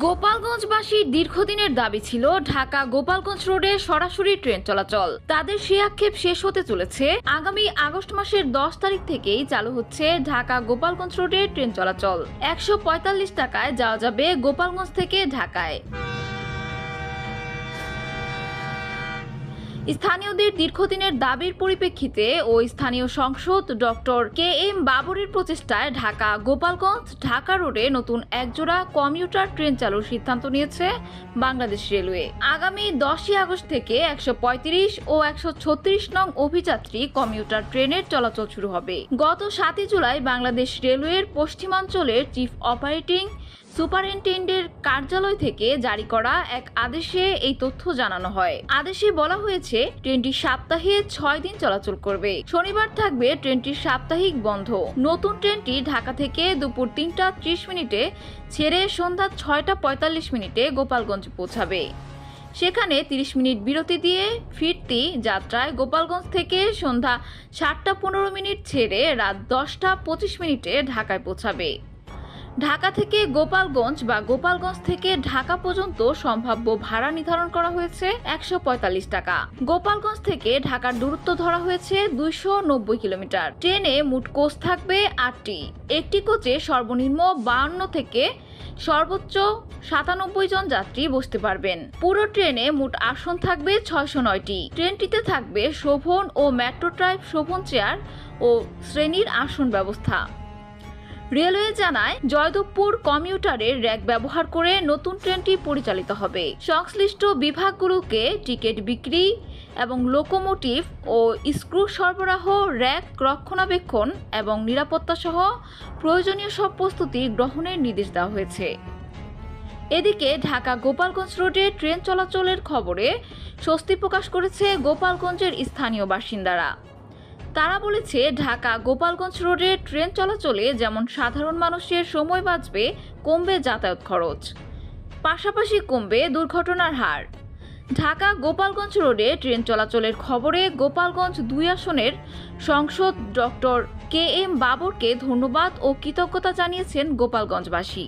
গোপালগঞ্জবাসীর দীর্ঘদিনের দাবি ছিল ঢাকা গোপালগঞ্জ রোডে সরাসরি ট্রেন চলাচল। তাদের সে আক্ষেপ শেষ হতে চলেছে। আগামী আগস্ট মাসের 10 তারিখ থেকেই চালু হচ্ছে ঢাকা গোপালগঞ্জ রোডে ট্রেন চলাচল। 145 টাকায় যাওয়া যাবে গোপালগঞ্জ থেকে ঢাকায়। স্থানীয়দের দীর্ঘদিনের দাবির পরিপ্রেক্ষিতে ও স্থানীয় সংসদ ডক্টর কে.এম. বাবরের প্রচেষ্টায় ঢাকা গোপালগঞ্জ ঢাকা রোডে নতুন একজোড়া কমিউটার ট্রেন চালুর সিদ্ধান্ত নিয়েছে বাংলাদেশ রেলওয়ে। আগামী 10 আগস্ট থেকে 135 ও 136 নং অভিযাত্রী কমিউটার ট্রেনের চলাচল শুরু হবে। গত 7 জুলাই বাংলাদেশ রেলওয়ের পশ্চিমাঞ্চলের চিফ অপারেটিং সুপারিনটেন্ডেন্টের কার্যালয় থেকে জারি করা এক আদেশে এই তথ্য জানানো হয়। আদেশে বলা হয়েছে ট্রেনটি সপ্তাহে 6 দিন চলাচল করবে। শনিবার থাকবে ট্রেনটির সাপ্তাহিক বন্ধ। নতুন ট্রেনটি ঢাকা থেকে দুপুর 3টা 30 মিনিটে ছেড়ে সন্ধ্যা 6টা 45 মিনিটে গোপালগঞ্জ পৌঁছাবে। সেখানে 30 মিনিট বিরতি দিয়ে ফিরতি যাত্রায় গোপালগঞ্জ থেকে সন্ধ্যা 7টা 15 মিনিট ছেড়ে রাত 10টা 25 মিনিটে ঢাকায় পৌঁছাবে। ঢাকা থেকে গোপালগঞ্জ বা গোপালগঞ্জ থেকে ঢাকা পর্যন্ত সম্ভাব্য ভাড়া নির্ধারণ করা হয়েছে 145 টাকা। গোপালগঞ্জ থেকে ঢাকার দূরত্ব ধরা হয়েছে 290 কিলোমিটার। ট্রেনে মোট কোচ থাকবে 8টি। একটি কোচে সর্বনিম্ন 52 থেকে সর্বোচ্চ 97 জন যাত্রী বসতে পারবেন। পুরো ট্রেনে মোট আসন থাকবে 609টি। ট্রেনটিতে থাকবে শোভন ও মেট্রো ট্রাইব শোভন চেয়ার ও শ্রেণীর আসন ব্যবস্থা। রেলওয়ে জানায়, জয়দেবপুর কমিউটারের র্যাক ব্যবহার করে নতুন ট্রেনটি পরিচালিত হবে। সংশ্লিষ্ট বিভাগগুলোকে টিকিট বিক্রি এবং লোকোমোটিভ ও স্ক্রু সরবরাহ, র্যাক রক্ষণাবেক্ষণ এবং নিরাপত্তা সহ প্রয়োজনীয় সব প্রস্তুতি গ্রহণের নির্দেশ দেওয়া হয়েছে। এদিকে ঢাকা গোপালগঞ্জ রোডে ট্রেন চলাচলের খবরে স্বস্তি প্রকাশ করেছে গোপালগঞ্জের স্থানীয় বাসিন্দারা। তারা বলেছে, ঢাকা গোপালগঞ্জ রোডে ট্রেন চলাচলে যেমন সাধারণ মানুষের সময় বাঁচবে, কমবে যাতায়াত খরচ, পাশাপাশি কমবে দুর্ঘটনার হার। ঢাকা গোপালগঞ্জ রোডে ট্রেন চলাচলের খবরে গোপালগঞ্জ 2 আসনের সংসদ ডক্টর কে.এম. বাবরকে ধন্যবাদ ও কৃতজ্ঞতা জানিয়েছেন গোপালগঞ্জবাসী।